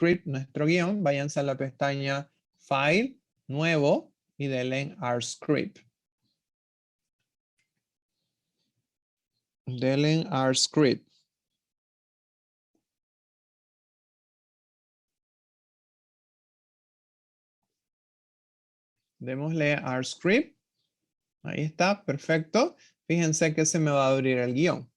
script, nuestro guión, váyanse a la pestaña File, Nuevo, y denle en Our Script. Denle en Our Script. Démosle Our Script. Ahí está, perfecto. Fíjense que se me va a abrir el guión.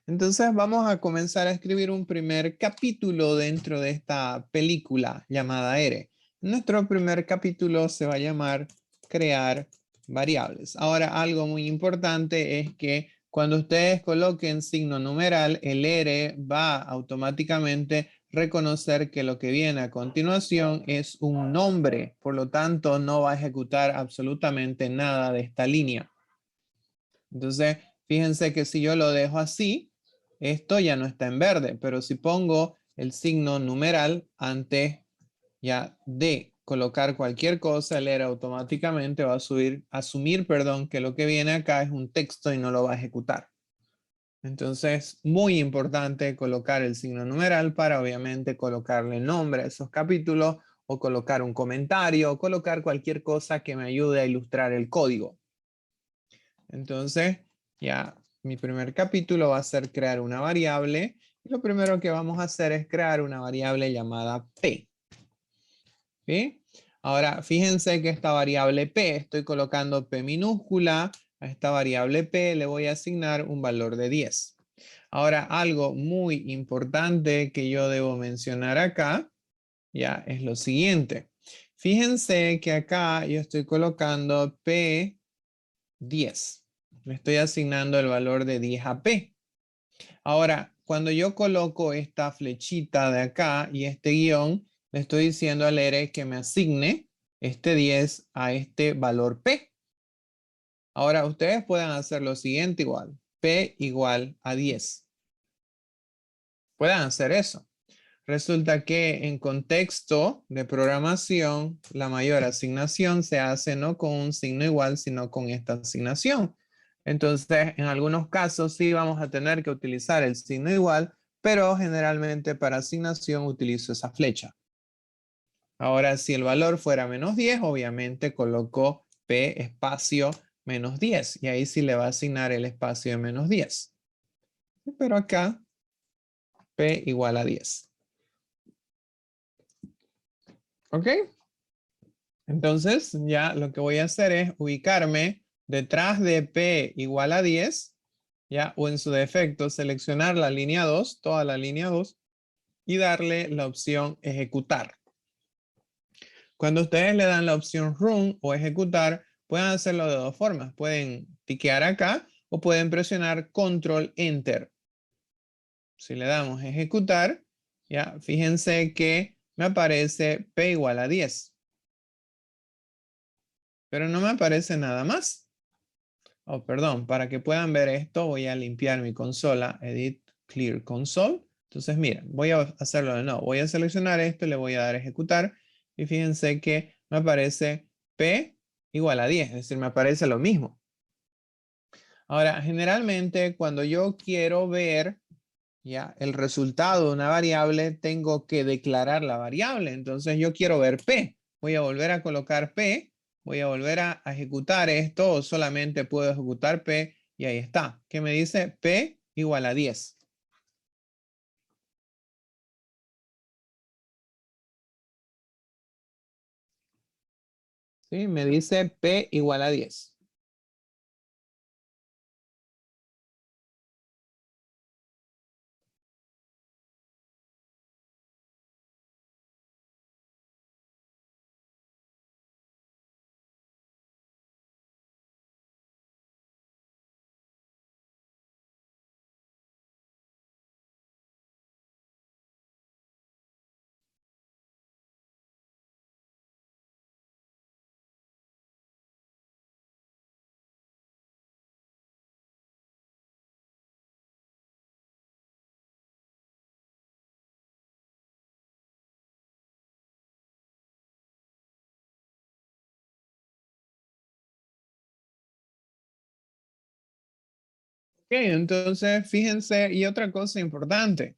Entonces vamos a comenzar a escribir un primer capítulo dentro de esta película llamada R. Nuestro primer capítulo se va a llamar Crear variables. Ahora, algo muy importante es que cuando ustedes coloquen signo numeral, el R va automáticamente reconocer que lo que viene a continuación es un nombre. Por lo tanto, no va a ejecutar absolutamente nada de esta línea. Entonces, fíjense que si yo lo dejo así, esto ya no está en verde, pero si pongo el signo numeral antes ya de colocar cualquier cosa, el R automáticamente va a asumir, que lo que viene acá es un texto y no lo va a ejecutar. Entonces, muy importante colocar el signo numeral para obviamente colocarle nombre a esos capítulos o colocar un comentario o colocar cualquier cosa que me ayude a ilustrar el código. Entonces, ya mi primer capítulo va a ser crear una variable. Y lo primero que vamos a hacer es crear una variable llamada P. ¿Sí? Ahora, fíjense que esta variable P, estoy colocando P minúscula. A esta variable P le voy a asignar un valor de 10. Ahora, algo muy importante que yo debo mencionar acá, ya, es lo siguiente. Fíjense que acá yo estoy colocando P 10. Le estoy asignando el valor de 10 a P. Ahora, cuando yo coloco esta flechita de acá y este guión, le estoy diciendo al R que me asigne este 10 a este valor P. Ahora, ustedes pueden hacer lo siguiente igual. P igual a 10. Pueden hacer eso. Resulta que en contexto de programación, la mayor asignación se hace no con un signo igual, sino con esta asignación. Entonces, en algunos casos sí vamos a tener que utilizar el signo igual, pero generalmente para asignación utilizo esa flecha. Ahora, si el valor fuera menos 10, obviamente coloco P espacio menos 10 y ahí sí le va a asignar el espacio de menos 10. Pero acá, P igual a 10. ¿Ok? Entonces, ya lo que voy a hacer es ubicarme detrás de P igual a 10, ya, o en su defecto, seleccionar la línea 2, toda la línea 2, y darle la opción ejecutar. Cuando ustedes le dan la opción run o ejecutar, pueden hacerlo de dos formas. Pueden tiquear acá o pueden presionar control enter. Si le damos ejecutar, ya, fíjense que me aparece P igual a 10. Pero no me aparece nada más. Oh, perdón, para que puedan ver esto voy a limpiar mi consola, Edit Clear Console. Entonces miren, voy a hacerlo de nuevo. Voy a seleccionar esto, le voy a dar a ejecutar y fíjense que me aparece P igual a 10, es decir, me aparece lo mismo. Ahora, generalmente cuando yo quiero ver ya el resultado de una variable, tengo que declarar la variable. Entonces yo quiero ver P. Voy a volver a colocar P. Voy a volver a ejecutar esto o solamente puedo ejecutar P y ahí está. ¿Qué me dice? P igual a 10. ¿Sí? Me dice P igual a 10. Ok, entonces fíjense, y otra cosa importante.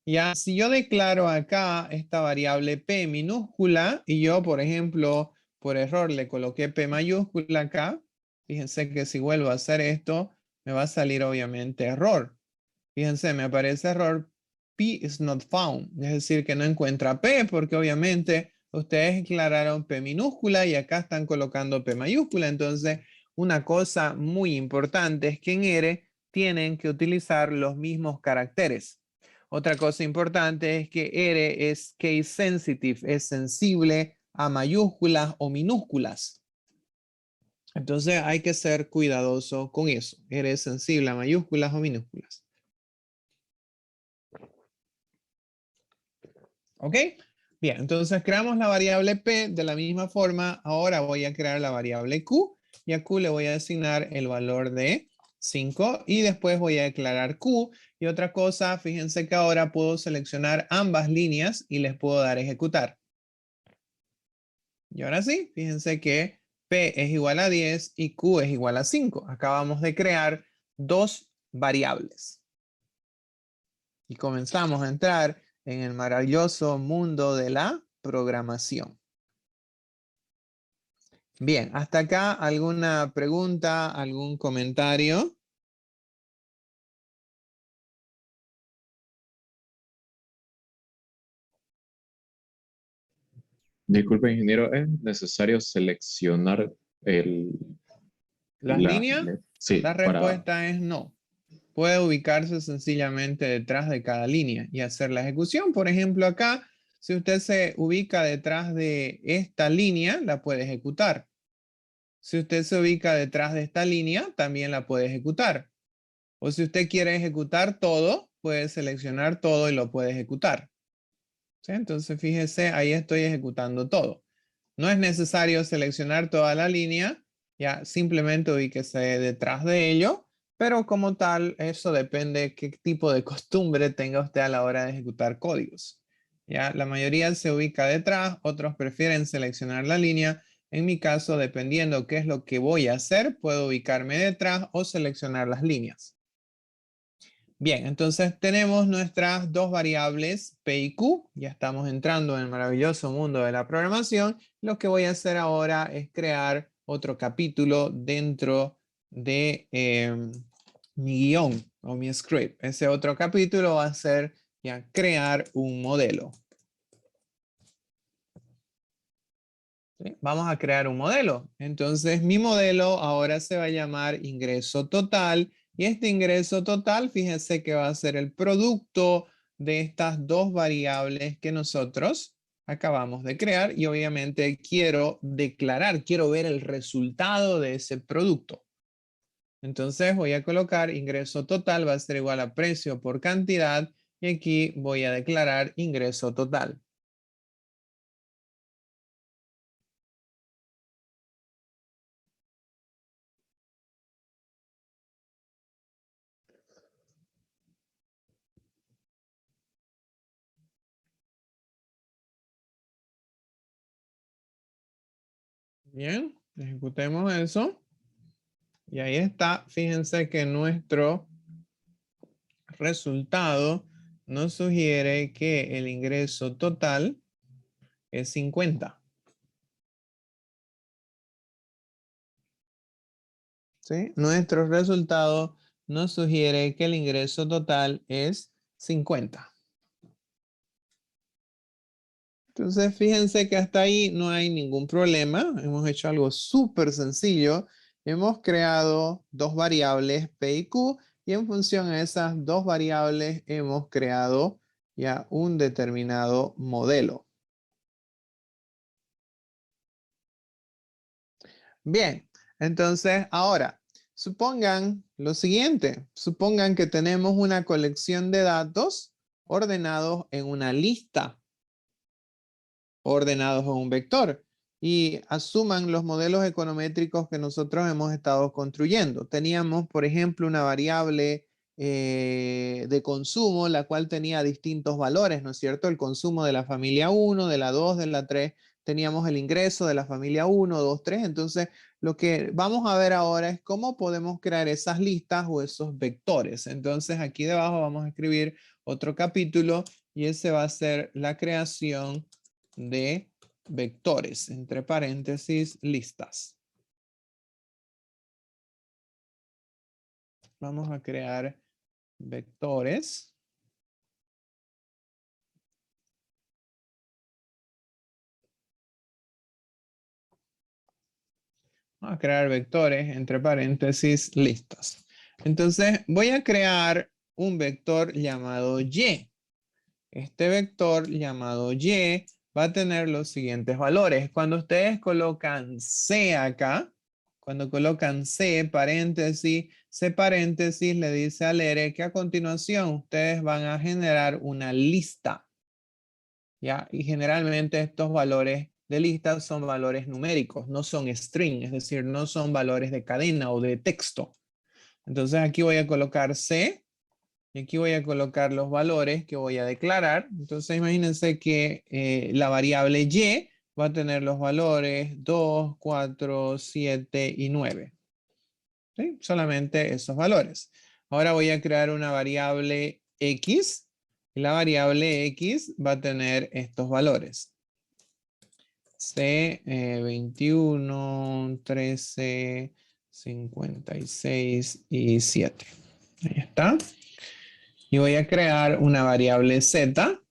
Ya, si yo declaro acá esta variable P minúscula y yo, por ejemplo, por error le coloqué P mayúscula acá, fíjense que si vuelvo a hacer esto, me va a salir obviamente error. Fíjense, me aparece error P is not found, es decir, que no encuentra P porque obviamente ustedes declararon P minúscula y acá están colocando P mayúscula. Entonces, una cosa muy importante es que en R tienen que utilizar los mismos caracteres. Otra cosa importante es que R es case sensitive, es sensible a mayúsculas o minúsculas. Entonces hay que ser cuidadoso con eso. R es sensible a mayúsculas o minúsculas. ¿Ok? Bien, entonces creamos la variable P de la misma forma. Ahora voy a crear la variable Q y a Q le voy a asignar el valor de 5 y después voy a declarar Q. Y otra cosa, fíjense que ahora puedo seleccionar ambas líneas y les puedo dar ejecutar. Y ahora sí, fíjense que P es igual a 10 y Q es igual a 5. Acabamos de crear dos variables. Y comenzamos a entrar en el maravilloso mundo de la programación. Bien, hasta acá, ¿alguna pregunta, algún comentario? Disculpe, ingeniero, ¿es necesario seleccionar el, ¿Las líneas? La sí, para... respuesta es no. Puede ubicarse sencillamente detrás de cada línea y hacer la ejecución. Por ejemplo, acá, si usted se ubica detrás de esta línea, la puede ejecutar. Si usted se ubica detrás de esta línea, también la puede ejecutar. O si usted quiere ejecutar todo, puede seleccionar todo y lo puede ejecutar. ¿Sí? Entonces, fíjese, ahí estoy ejecutando todo. No es necesario seleccionar toda la línea, ya simplemente ubíquese detrás de ello, pero como tal, eso depende de qué tipo de costumbre tenga usted a la hora de ejecutar códigos. Ya, la mayoría se ubica detrás, otros prefieren seleccionar la línea. En mi caso, dependiendo qué es lo que voy a hacer, puedo ubicarme detrás o seleccionar las líneas. Bien, entonces tenemos nuestras dos variables P y Q. Ya estamos entrando en el maravilloso mundo de la programación. Lo que voy a hacer ahora es crear otro capítulo dentro de mi guión o mi script. Ese otro capítulo va a ser ya crear un modelo. ¿Sí? Vamos a crear un modelo. Entonces mi modelo ahora se va a llamar ingreso total. Y este ingreso total, fíjense que va a ser el producto de estas dos variables que nosotros acabamos de crear. Y obviamente quiero declarar, quiero ver el resultado de ese producto. Entonces voy a colocar ingreso total va a ser igual a precio por cantidad. Y aquí voy a declarar ingreso total. Bien, ejecutemos eso. Y ahí está, fíjense que nuestro resultado nos sugiere que el ingreso total es 50. ¿Sí? Nuestro resultado nos sugiere que el ingreso total es 50. Entonces, fíjense que hasta ahí no hay ningún problema. Hemos hecho algo súper sencillo. Hemos creado dos variables P y Q y en función a esas dos variables hemos creado ya un determinado modelo. Bien, entonces ahora, supongan lo siguiente. Supongan que tenemos una colección de datos ordenados en una lista, ordenados en un vector. Y asuman los modelos econométricos que nosotros hemos estado construyendo. Teníamos, por ejemplo, una variable de consumo, la cual tenía distintos valores, ¿no es cierto? El consumo de la familia 1, de la 2, de la 3. Teníamos el ingreso de la familia 1, 2, 3. Entonces, lo que vamos a ver ahora es cómo podemos crear esas listas o esos vectores. Entonces, aquí debajo vamos a escribir otro capítulo y ese va a ser la creación de vectores, entre paréntesis, listas. Vamos a crear vectores. Vamos a crear vectores, entre paréntesis, listas. Entonces voy a crear un vector llamado Y. Este vector llamado Y va a tener los siguientes valores. Cuando ustedes colocan C acá, cuando colocan C paréntesis le dice al ERE que a continuación ustedes van a generar una lista. ¿Ya? Y generalmente estos valores de lista son valores numéricos, no son string, es decir, no son valores de cadena o de texto. Entonces aquí voy a colocar C y aquí voy a colocar los valores que voy a declarar. Entonces imagínense que la variable Y va a tener los valores 2, 4, 7 y 9. ¿Sí? Solamente esos valores. Ahora voy a crear una variable X. Y la variable X va a tener estos valores. C, 21, 13, 56 y 7. Ahí está. Y voy a crear una variable Z.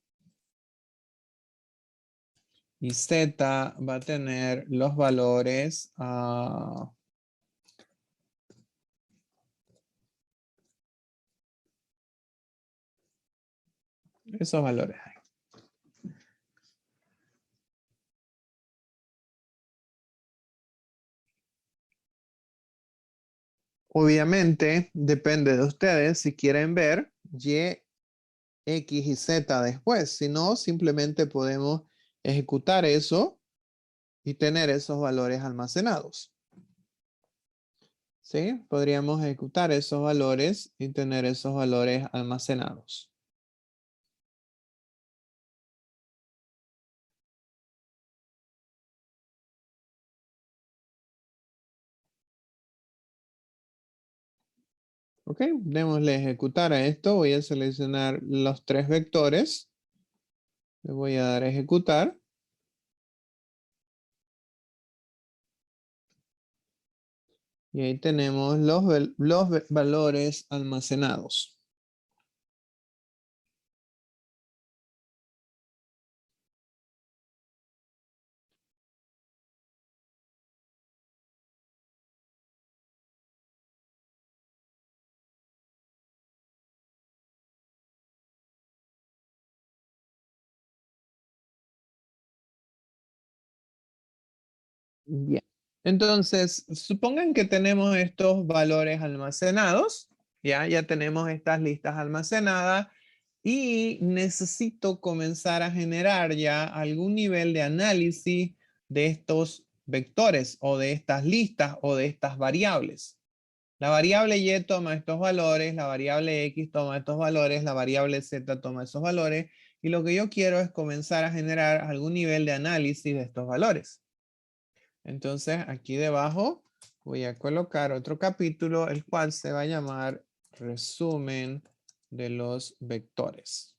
Y Z va a tener los valores esos valores. Obviamente, depende de ustedes si quieren ver Y, X y Z después. Si no, simplemente podemos ejecutar eso y tener esos valores almacenados. ¿Sí? Podríamos ejecutar esos valores y tener esos valores almacenados. Ok, démosle ejecutar a esto. Voy a seleccionar los tres vectores. Le voy a dar a ejecutar. Y ahí tenemos los valores almacenados. Bien. Entonces, supongan que tenemos estos valores almacenados. Ya tenemos estas listas almacenadas. Y necesito comenzar a generar ya algún nivel de análisis de estos vectores o de estas listas o de estas variables. La variable Y toma estos valores, la variable X toma estos valores, la variable Z toma esos valores. Y lo que yo quiero es comenzar a generar algún nivel de análisis de estos valores. Entonces aquí debajo voy a colocar otro capítulo, el cual se va a llamar resumen de los vectores.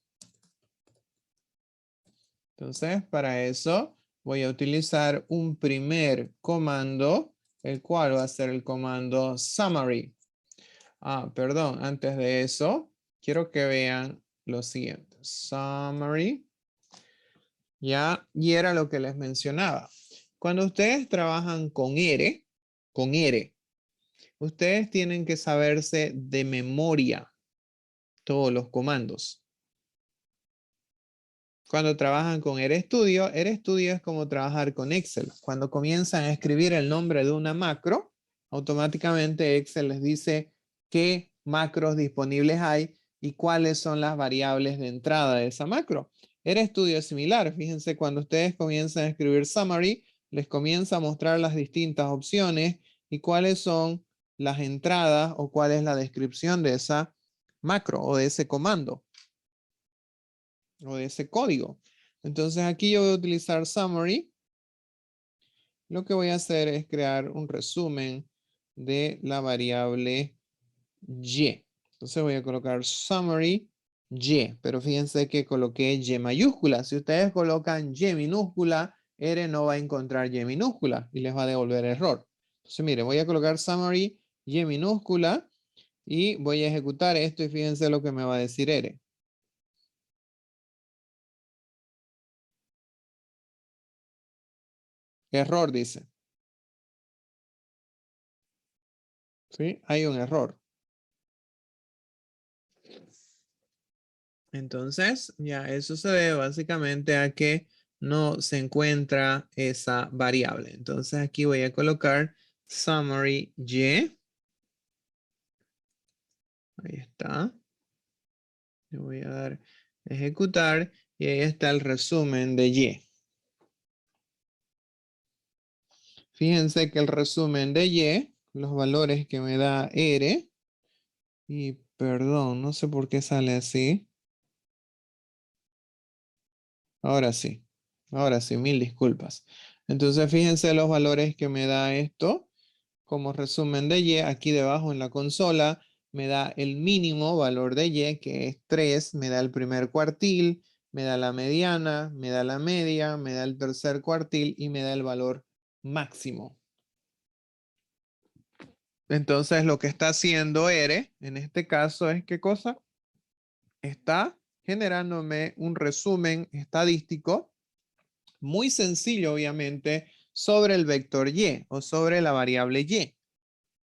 Entonces para eso voy a utilizar un primer comando, el cual va a ser el comando summary. Perdón, antes de eso, quiero que vean lo siguiente. Summary. Ya, y era lo que les mencionaba. Cuando ustedes trabajan con R, ustedes tienen que saberse de memoria todos los comandos. Cuando trabajan con RStudio es como trabajar con Excel. Cuando comienzan a escribir el nombre de una macro, automáticamente Excel les dice qué macros disponibles hay y cuáles son las variables de entrada de esa macro. RStudio es similar. Fíjense, cuando ustedes comienzan a escribir summary, les comienza a mostrar las distintas opciones y cuáles son las entradas o cuál es la descripción de esa macro o de ese comando o de ese código. Entonces aquí yo voy a utilizar summary. Lo que voy a hacer es crear un resumen de la variable Y. Entonces voy a colocar summary Y, pero fíjense que coloqué Y mayúscula. Si ustedes colocan Y minúscula, R no va a encontrar Y minúscula y les va a devolver error. Entonces, mire, voy a colocar summary Y minúscula y voy a ejecutar esto y fíjense lo que me va a decir R. Error, dice. ¿Sí? Hay un error. Entonces, ya eso se debe básicamente a que no se encuentra esa variable. Entonces, aquí voy a colocar summary Y. Ahí está. Le voy a dar ejecutar y ahí está el resumen de Y. Fíjense que el resumen de Y, los valores que me da R, y perdón, no sé por qué sale así. Ahora sí, mil disculpas. Entonces fíjense los valores que me da esto como resumen de Y. Aquí debajo en la consola me da el mínimo valor de Y, que es 3, me da el primer cuartil, me da la mediana, me da la media, me da el tercer cuartil y me da el valor máximo. Entonces lo que está haciendo R en este caso es ¿qué cosa? Está generándome un resumen estadístico muy sencillo, obviamente, sobre el vector Y o sobre la variable Y.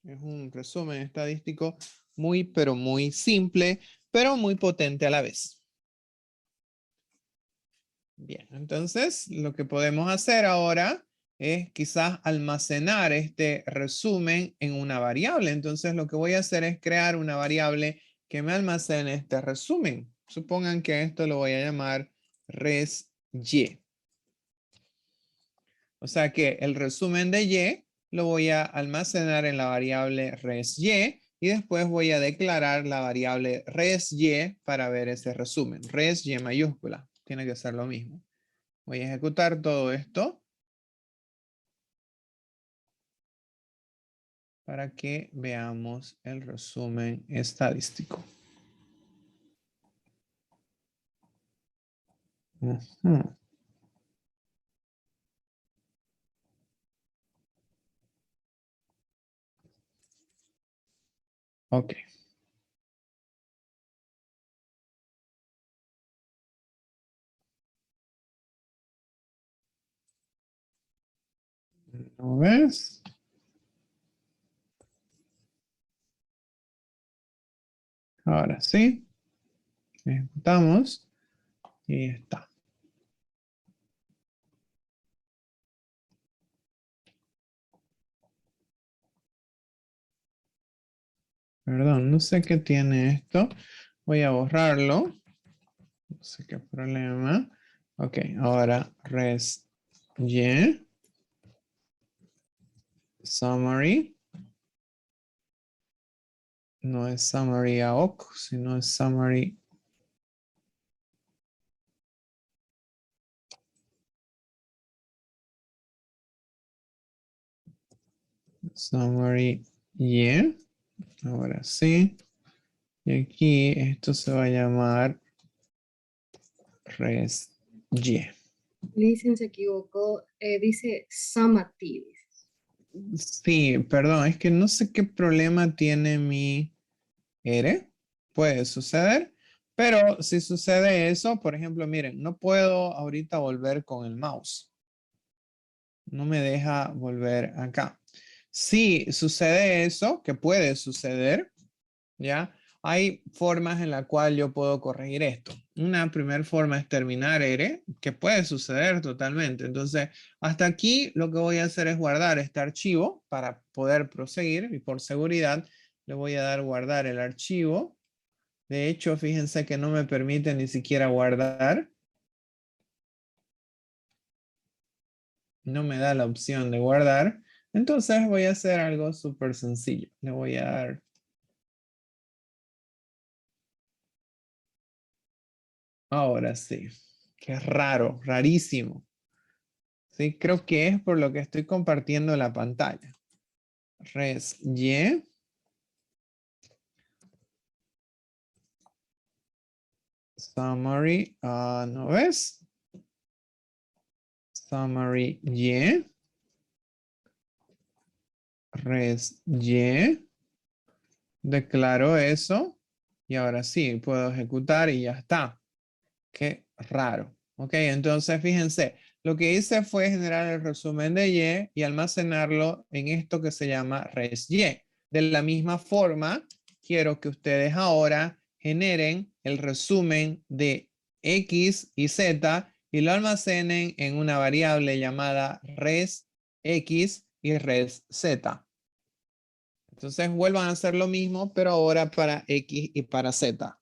Es un resumen estadístico muy, pero muy simple, pero muy potente a la vez. Bien, entonces lo que podemos hacer ahora es quizás almacenar este resumen en una variable. Entonces lo que voy a hacer es crear una variable que me almacene este resumen. Supongan que esto lo voy a llamar res_y. O sea que el resumen de Y lo voy a almacenar en la variable res_y y después voy a declarar la variable res_y para ver ese resumen. Res_y mayúscula. Tiene que ser lo mismo. Voy a ejecutar todo esto para que veamos el resumen estadístico. Ujú. Ok. ¿Lo ves? Ahora sí. Ejecutamos y está. Perdón, no sé qué tiene esto. Voy a borrarlo. No sé qué problema. Ok, ahora res_y summary. No es summary AOC, sino es summary. Summary Y. Ahora sí. Y aquí esto se va a llamar res_y. Listen, se equivocó. Dice summative. Sí, perdón, es que no sé qué problema tiene mi R. Puede suceder, pero si sucede eso, por ejemplo, miren, no puedo ahorita volver con el mouse. No me deja volver acá. Si sucede eso, que puede suceder, ¿ya? Hay formas en la cual yo puedo corregir esto. Una primera forma es terminar R, que puede suceder totalmente. Entonces, hasta aquí lo que voy a hacer es guardar este archivo para poder proseguir y por seguridad le voy a dar guardar el archivo. De hecho, fíjense que no me permite ni siquiera guardar. No me da la opción de guardar. Entonces voy a hacer algo súper sencillo. Le voy a dar. Ahora sí. Qué raro, rarísimo. Sí, creo que es por lo que estoy compartiendo la pantalla. Res_y. Summary, ¿no ves? Summary Y. Res Y. Declaro eso. Y ahora sí, puedo ejecutar y ya está. Qué raro. Ok, entonces fíjense. Lo que hice fue generar el resumen de Y y almacenarlo en esto que se llama res Y. De la misma forma, quiero que ustedes ahora generen el resumen de X y Z y lo almacenen en una variable llamada res X y res Z. Entonces vuelvan a hacer lo mismo, pero ahora para X y para Z.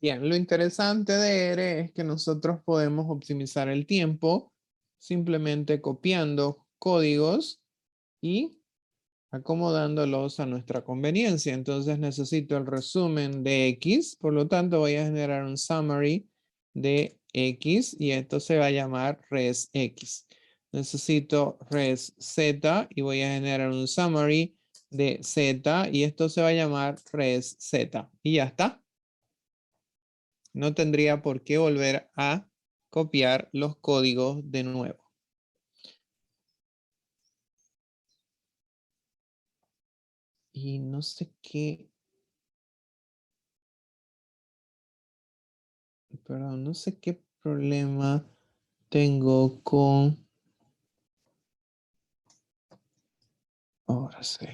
Bien, lo interesante de ERE es que nosotros podemos optimizar el tiempo simplemente copiando códigos y acomodándolos a nuestra conveniencia. Entonces necesito el resumen de X, por lo tanto voy a generar un summary de X y esto se va a llamar res X. Necesito res Z y voy a generar un summary de Z y esto se va a llamar res Z. Y ya está. No tendría por qué volver a copiar los códigos de nuevo. Y no sé qué, perdón, no sé qué problema tengo con... Ahora sí.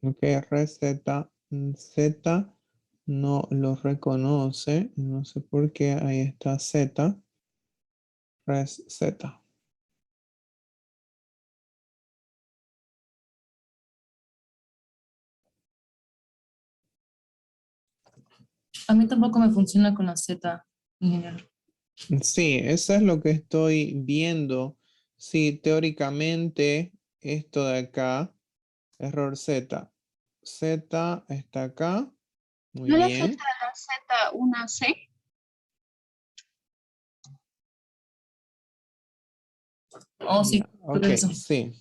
Ok, receta Z no lo reconoce. No sé por qué. Ahí está Z. Res Z. A mí tampoco me funciona con la Z, ingeniero. Sí, eso es lo que estoy viendo. Sí, teóricamente esto de acá, error Z. Z está acá. Muy ¿No le bien. falta a la Z una C? Oh, sí, Ya, creo ok, que eso. sí.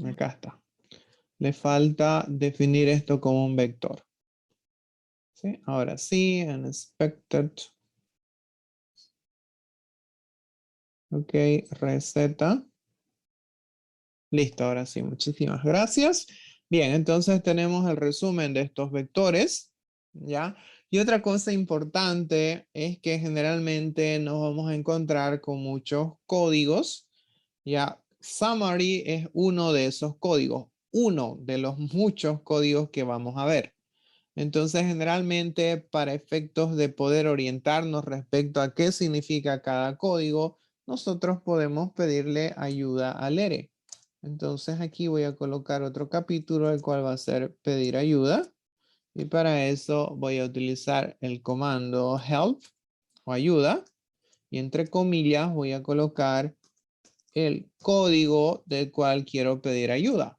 Acá está. Le falta definir esto como un vector. ¿Sí? Ahora sí, unexpected. Ok, receta. Listo, ahora sí, muchísimas gracias. Bien, entonces tenemos el resumen de estos vectores, ¿ya? Y otra cosa importante es que generalmente nos vamos a encontrar con muchos códigos, ¿ya? Summary es uno de esos códigos, uno de los muchos códigos que vamos a ver. Entonces, generalmente, para efectos de poder orientarnos respecto a qué significa cada código, nosotros podemos pedirle ayuda al ERE. Entonces, aquí voy a colocar otro capítulo, el cual va a ser pedir ayuda. Y para eso voy a utilizar el comando help o ayuda. Y entre comillas voy a colocar el código del cual quiero pedir ayuda.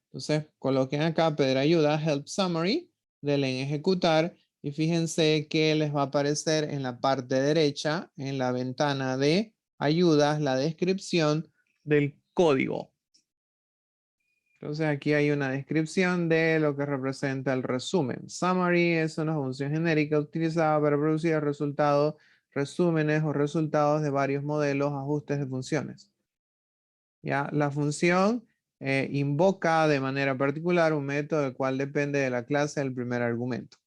Entonces, coloquen acá pedir ayuda, help summary, denle en ejecutar y fíjense que les va a aparecer en la parte derecha, en la ventana de ayudas, la descripción del código. Entonces aquí hay una descripción de lo que representa el resumen. Summary es una función genérica utilizada para producir el resultado, resúmenes o resultados de varios modelos, ajustes de funciones. ¿Ya? La función invoca de manera particular un método del cual depende de la clase del primer argumento.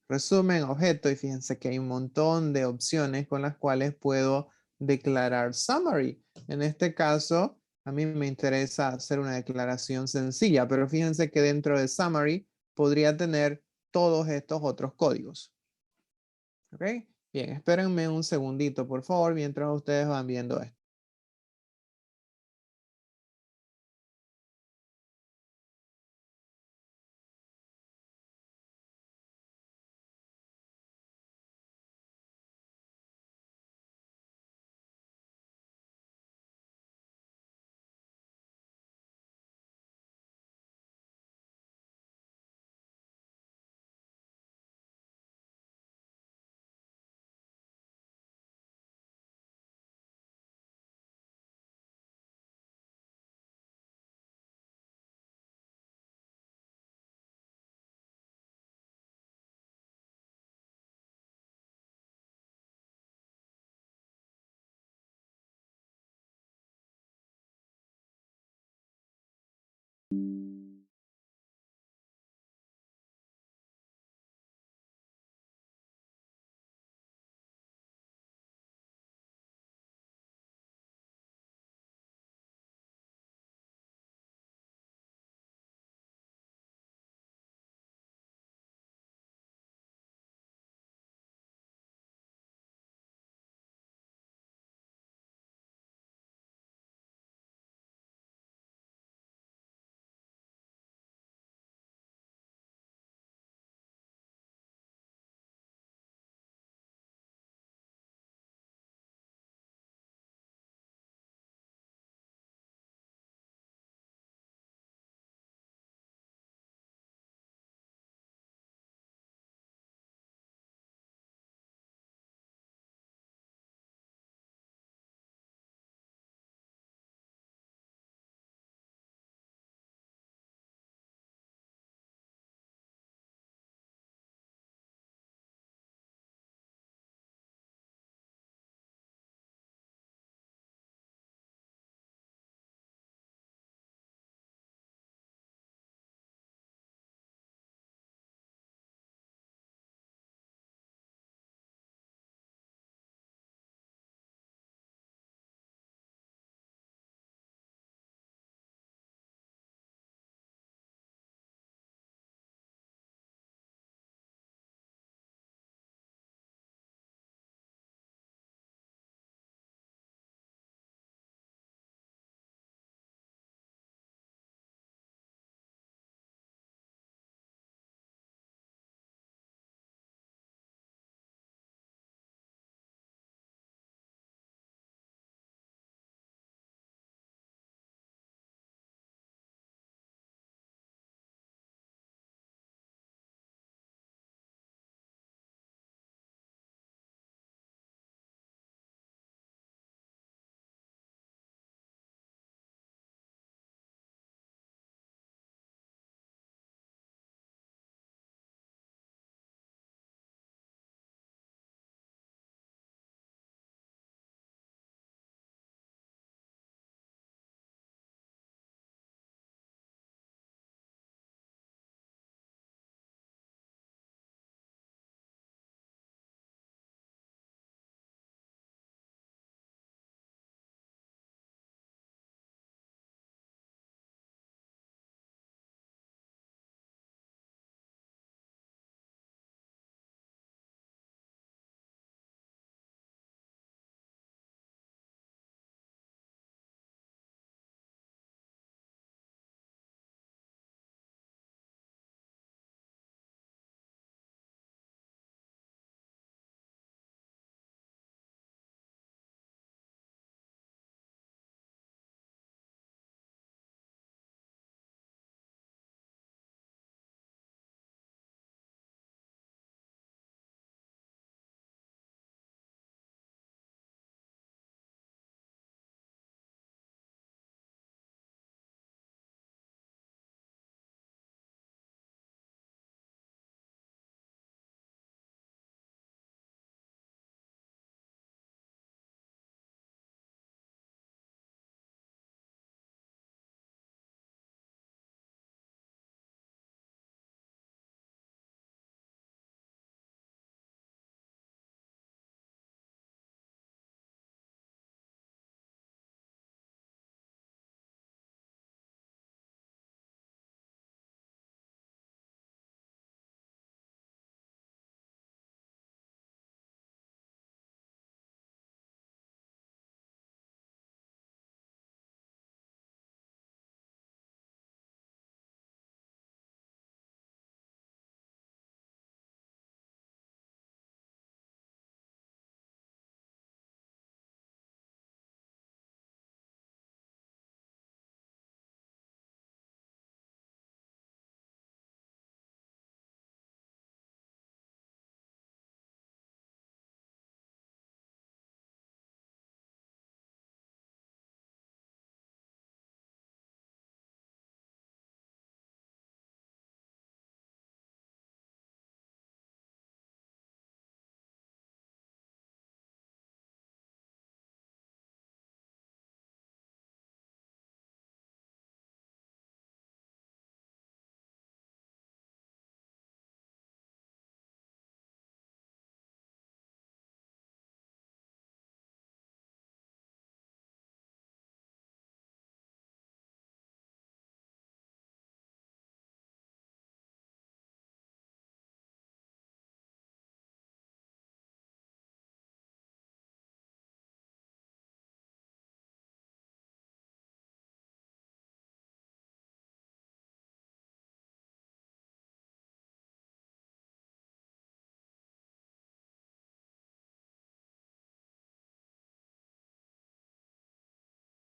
Resumen, objeto, y fíjense que hay un montón de opciones con las cuales puedo declarar summary. En este caso, a mí me interesa hacer una declaración sencilla, pero fíjense que dentro de summary podría tener todos estos otros códigos. ¿Ok? Bien, espérenme un segundito, por favor, mientras ustedes van viendo esto.